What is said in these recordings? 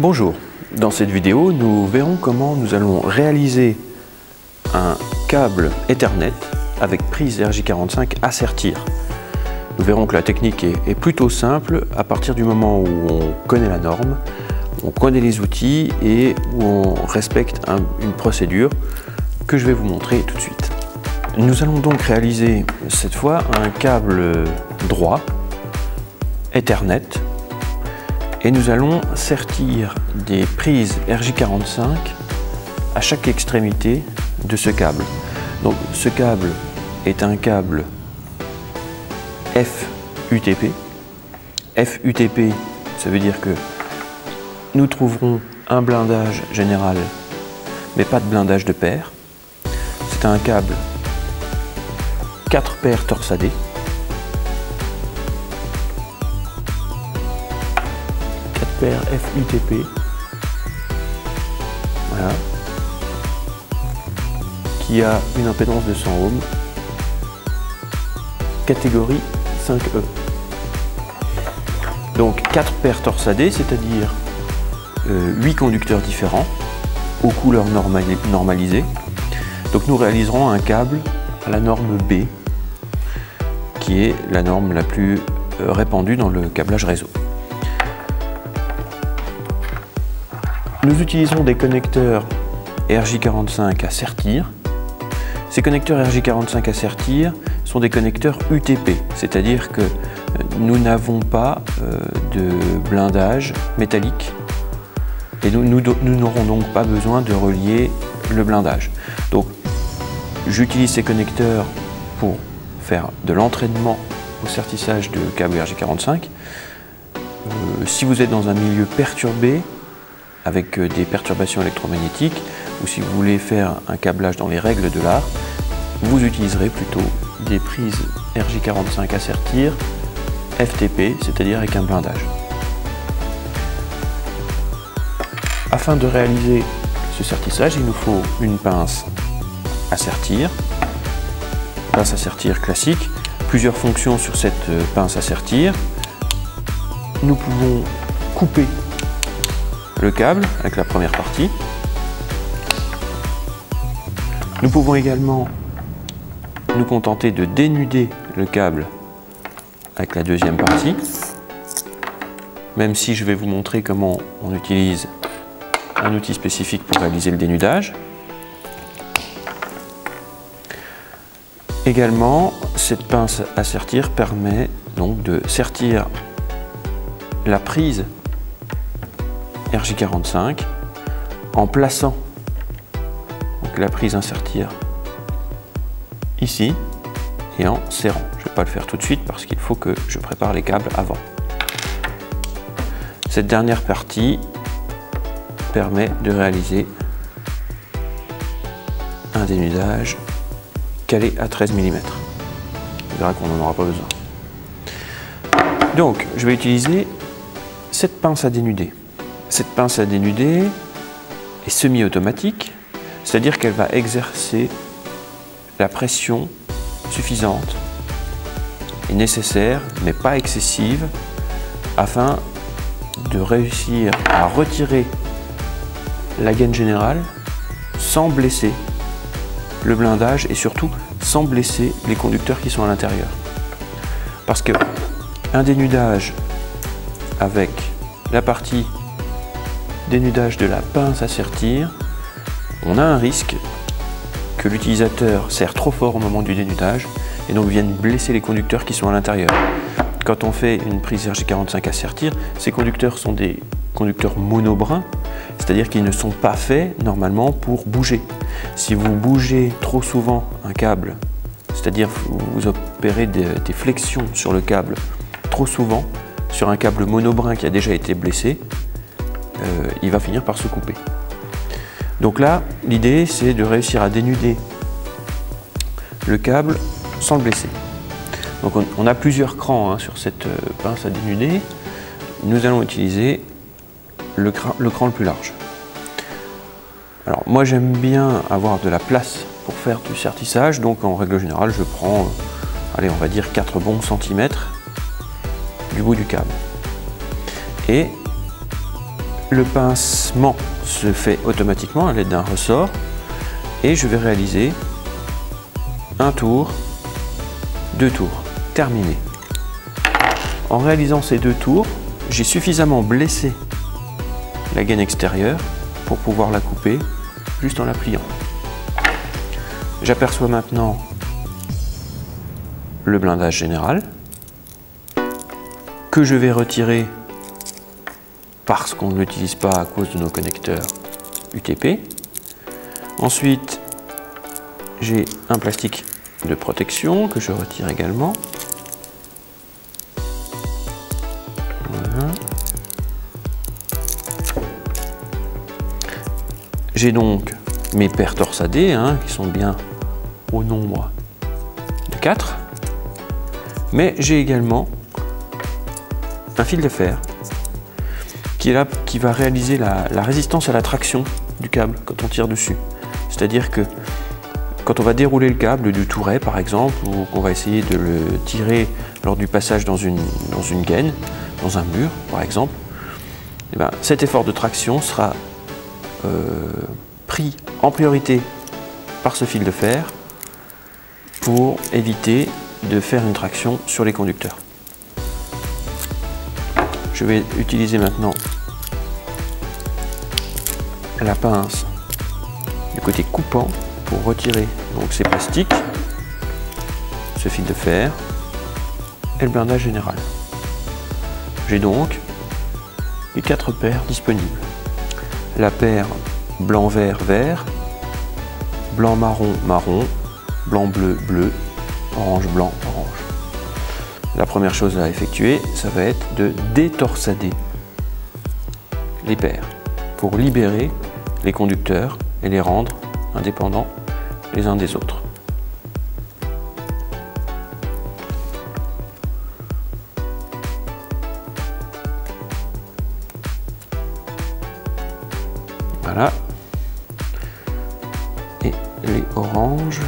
Bonjour, dans cette vidéo nous verrons comment nous allons réaliser un câble Ethernet avec prise RJ45 à sertir. Nous verrons que la technique est plutôt simple à partir du moment où on connaît la norme, on connaît les outils et où on respecte une procédure que je vais vous montrer tout de suite. Nous allons donc réaliser cette fois un câble droit Ethernet et nous allons sertir des prises RJ45 à chaque extrémité de ce câble. Donc ce câble est un câble FUTP. FUTP, ça veut dire que nous trouverons un blindage général, mais pas de blindage de paire. C'est un câble 4 paires torsadées. 4 paires FUTP. Voilà. Qui a une impédance de 100 ohms. Catégorie 5E. Donc 4 paires torsadées, c'est-à-dire 8 conducteurs différents aux couleurs normalisées. Donc nous réaliserons un câble à la norme B, qui est la norme la plus répandue dans le câblage réseau. Nous utilisons des connecteurs RJ45 à sertir. Ces connecteurs RJ45 à sertir sont des connecteurs UTP, c'est-à-dire que nous n'avons pas de blindage métallique et nous n'aurons donc pas besoin de relier le blindage. Donc j'utilise ces connecteurs pour faire de l'entraînement au sertissage de câble RJ45. Si vous êtes dans un milieu perturbé avec des perturbations électromagnétiques ou si vous voulez faire un câblage dans les règles de l'art, vous utiliserez plutôt des prises RJ45 à sertir FTP, c'est-à-dire avec un blindage. Afin de réaliser ce sertissage, il nous faut une pince à sertir classique, plusieurs fonctions sur cette pince à sertir. Nous pouvons couper le câble avec la première partie. Nous pouvons également nous contenter de dénuder le câble avec la deuxième partie, même si je vais vous montrer comment on utilise un outil spécifique pour réaliser le dénudage. Également, cette pince à sertir permet donc de sertir la prise RJ45 en plaçant donc la prise à sertir ici et en serrant. Je ne vais pas le faire tout de suite parce qu'il faut que je prépare les câbles avant. Cette dernière partie permet de réaliser un dénudage calé à 13 mm. On verra qu'on n'en aura pas besoin. Donc, je vais utiliser cette pince à dénuder. Cette pince à dénuder est semi-automatique, c'est-à-dire qu'elle va exercer la pression suffisante et nécessaire, mais pas excessive, afin de réussir à retirer la gaine générale sans blesser le blindage et surtout sans blesser les conducteurs qui sont à l'intérieur. Parce que un dénudage avec la partie dénudage de la pince à sertir, on a un risque que l'utilisateur serre trop fort au moment du dénudage et donc vienne blesser les conducteurs qui sont à l'intérieur. Quand on fait une prise RJ45 à sertir, ces conducteurs sont des conducteurs monobrins, c'est-à-dire qu'ils ne sont pas faits normalement pour bouger. Si vous bougez trop souvent un câble, c'est-à-dire vous opérez des flexions sur le câble trop souvent, sur un câble monobrin qui a déjà été blessé, il va finir par se couper. Donc là, l'idée c'est de réussir à dénuder le câble sans le blesser. Donc on a plusieurs crans sur cette pince à dénuder. Nous allons utiliser le cran le plus large. Alors moi j'aime bien avoir de la place pour faire du sertissage, donc en règle générale je prends, allez on va dire 4 bons centimètres du bout du câble. Et Le pincement se fait automatiquement à l'aide d'un ressort et je vais réaliser un tour, 2 tours, terminé. En réalisant ces 2 tours, j'ai suffisamment blessé la gaine extérieure pour pouvoir la couper juste en la pliant. J'aperçois maintenant le blindage général que je vais retirer parce qu'on ne l'utilise pas à cause de nos connecteurs UTP. Ensuite, j'ai un plastique de protection que je retire également. Voilà. J'ai donc mes paires torsadées qui sont bien au nombre de 4. Mais j'ai également un fil de fer qui est là, qui va réaliser la résistance à la traction du câble quand on tire dessus. C'est-à-dire que quand on va dérouler le câble du touret par exemple, ou qu'on va essayer de le tirer lors du passage dans une gaine, dans un mur par exemple, et bien, cet effort de traction sera pris en priorité par ce fil de fer pour éviter de faire une traction sur les conducteurs. Je vais utiliser maintenant la pince du côté coupant pour retirer donc ces plastiques, ce fil de fer et le blindage général. J'ai donc les 4 paires disponibles. La paire blanc-vert-vert, blanc-marron-marron, blanc-bleu-bleu, orange-blanc-orange. La première chose à effectuer, ça va être de détorsader les paires pour libérer les conducteurs et les rendre indépendants les uns des autres. Voilà. Et les oranges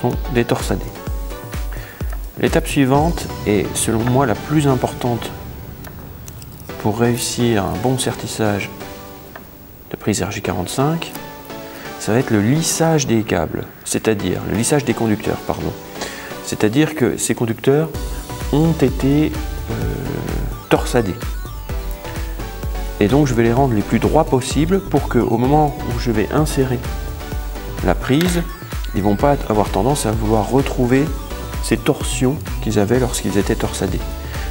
sont détorsadés. L'étape suivante est selon moi la plus importante pour réussir un bon sertissage de prise RJ45, ça va être le lissage des câbles, c'est-à-dire le lissage des conducteurs, pardon. C'est-à-dire que ces conducteurs ont été torsadés. Et donc je vais les rendre les plus droits possibles pour qu'au moment où je vais insérer la prise, ils ne vont pas avoir tendance à vouloir retrouver ces torsions qu'ils avaient lorsqu'ils étaient torsadés.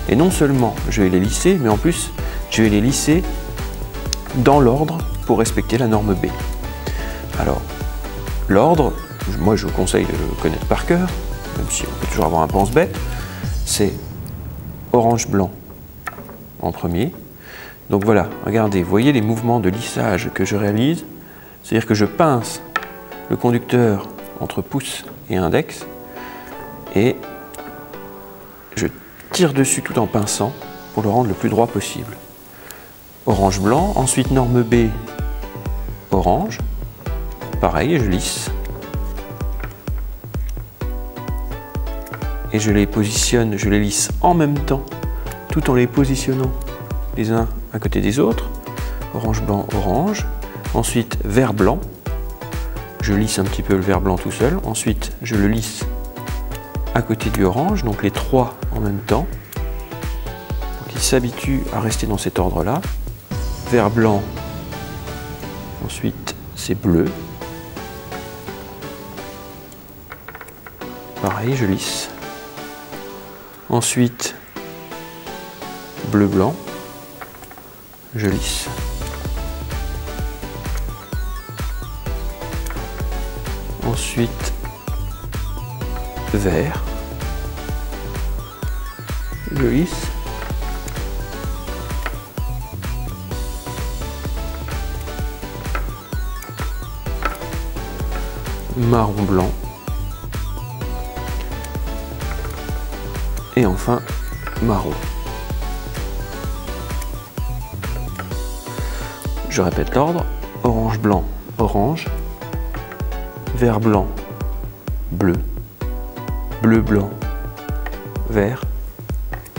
Et non seulement je vais les lisser, mais en plus je vais les lisser dans l'ordre pour respecter la norme B. Alors, l'ordre, moi je vous conseille de le connaître par cœur, même si on peut toujours avoir un pense-bête, c'est orange-blanc en premier. Donc voilà, regardez, vous voyez les mouvements de lissage que je réalise, c'est-à-dire que je pince le conducteur entre pouce et index, et je tire dessus tout en pinçant pour le rendre le plus droit possible. Orange-blanc, ensuite norme B, orange, pareil, je lisse. Et je les positionne, je les lisse en même temps, tout en les positionnant les uns à côté des autres. Orange-blanc, orange. Ensuite, vert-blanc. Je lisse un petit peu le vert-blanc tout seul. Ensuite, je le lisse à côté du orange, donc les 3 en même temps. Donc, il s'habitue à rester dans cet ordre-là. Vert-blanc. Ensuite, c'est bleu. Pareil, je lisse. Ensuite, bleu-blanc. Je lisse. Ensuite, vert. Je lisse. Marron-blanc. Et enfin, marron. Je répète l'ordre, orange-blanc, orange, vert-blanc, bleu, bleu-blanc, vert,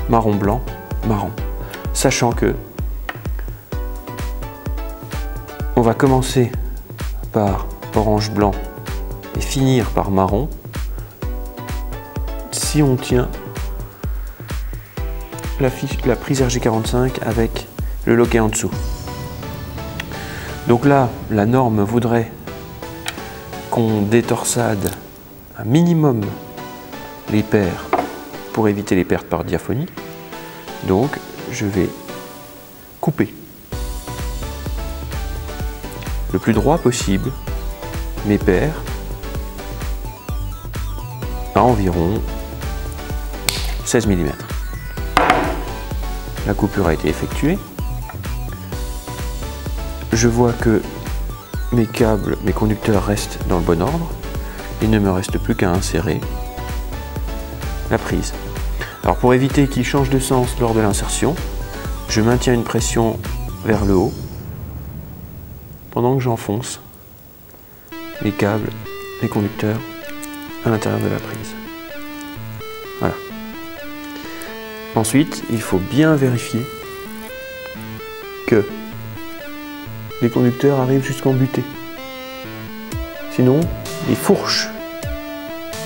marron-blanc, marron. Sachant que On va commencer par orange-blanc et finir par marron si on tient la prise RG45 avec le loquet en dessous. Donc là, la norme voudrait qu'on détorsade un minimum les paires pour éviter les pertes par diaphonie. Donc je vais couper le plus droit possible mes paires à environ 16 mm. La coupure a été effectuée. Je vois que mes câbles, mes conducteurs restent dans le bon ordre. Il ne me reste plus qu'à insérer la prise. Alors pour éviter qu'il change de sens lors de l'insertion, je maintiens une pression vers le haut pendant que j'enfonce les câbles, les conducteurs à l'intérieur de la prise. Voilà. Ensuite, il faut bien vérifier que les conducteurs arrivent jusqu'en butée. Sinon, les fourches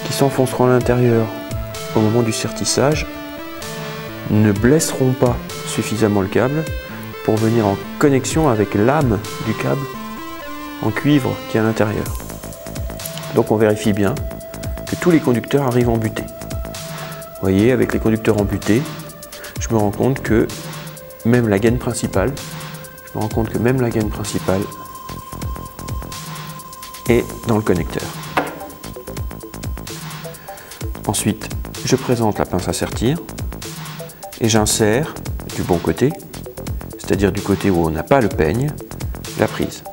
qui s'enfonceront à l'intérieur au moment du sertissage ne blesseront pas suffisamment le câble pour venir en connexion avec l'âme du câble en cuivre qui est à l'intérieur. Donc on vérifie bien que tous les conducteurs arrivent en butée. Vous voyez, avec les conducteurs en butée, je me rends compte que même la gaine principale, est dans le connecteur. Ensuite, je présente la pince à sertir et j'insère du bon côté, c'est-à-dire du côté où on n'a pas le peigne, la prise.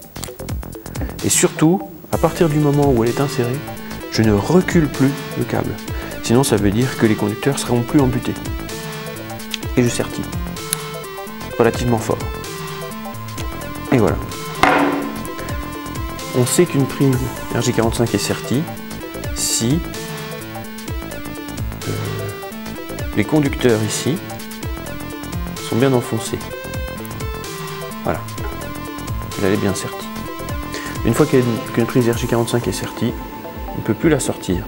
Et surtout, à partir du moment où elle est insérée, je ne recule plus le câble. Sinon, ça veut dire que les conducteurs ne seront plus embutés. Et je sertis relativement fort. Et voilà. On sait qu'une prise RG45 est sertie si les conducteurs ici sont bien enfoncés. Voilà. Elle est bien sertie. Une fois qu'une prise RG45 est sertie, on ne peut plus la sortir.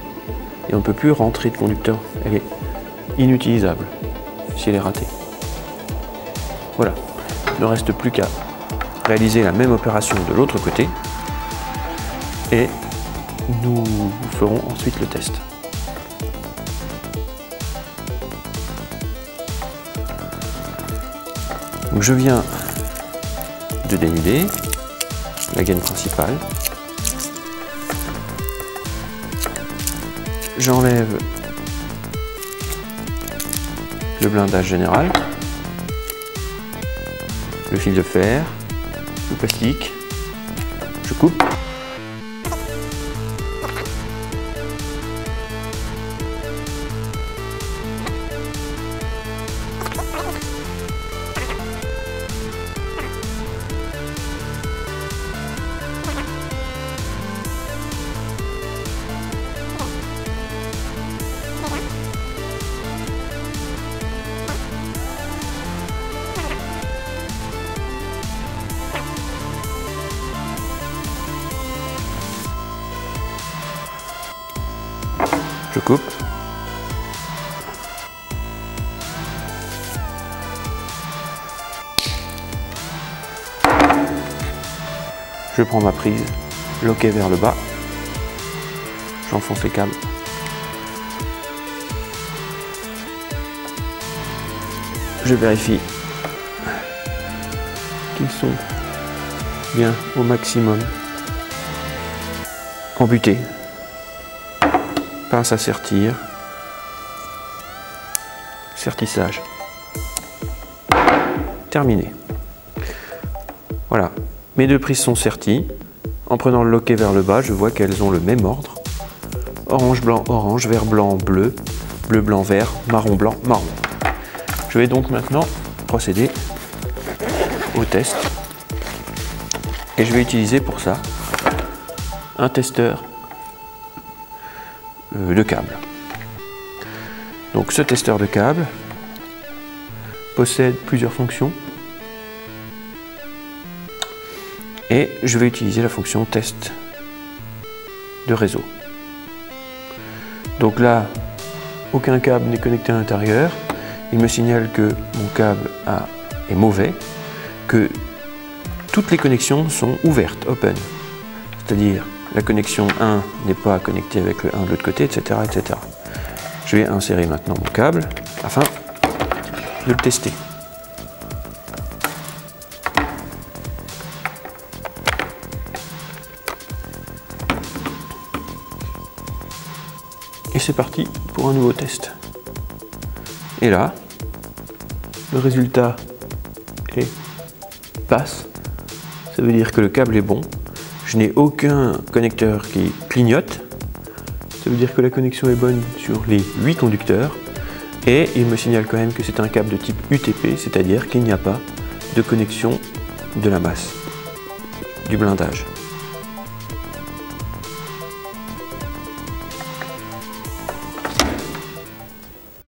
Et on ne peut plus rentrer de conducteur. Elle est inutilisable si elle est ratée. Voilà. Il ne reste plus qu'à réaliser la même opération de l'autre côté. Et nous ferons ensuite le test. Donc je viens de dénuder la gaine principale. J'enlève le blindage général, le fil de fer, le plastique, je coupe. Je coupe. Je prends ma prise, loquet vers le bas. J'enfonce les câbles. Je vérifie qu'ils sont bien au maximum embutés. Pince à sertir, sertissage, terminé. Voilà, mes deux prises sont serties. En prenant le loquet vers le bas, je vois qu'elles ont le même ordre. Orange, blanc, orange, vert, blanc, bleu, bleu, blanc, vert, marron, blanc, marron. Je vais donc maintenant procéder au test. Et je vais utiliser pour ça un testeur de câble. Donc ce testeur de câble possède plusieurs fonctions. et je vais utiliser la fonction test de réseau. Donc là, aucun câble n'est connecté à l'intérieur. Il me signale que mon câble est mauvais, que toutes les connexions sont ouvertes, open. C'est-à-dire la connexion 1 n'est pas connectée avec le 1 de l'autre côté, etc., etc. Je vais insérer maintenant mon câble afin de le tester. Et c'est parti pour un nouveau test. Et là, le résultat est passe. Ça veut dire que le câble est bon. Je n'ai aucun connecteur qui clignote. Ça veut dire que la connexion est bonne sur les 8 conducteurs. Et il me signale quand même que c'est un câble de type UTP, c'est-à-dire qu'il n'y a pas de connexion de la masse, du blindage.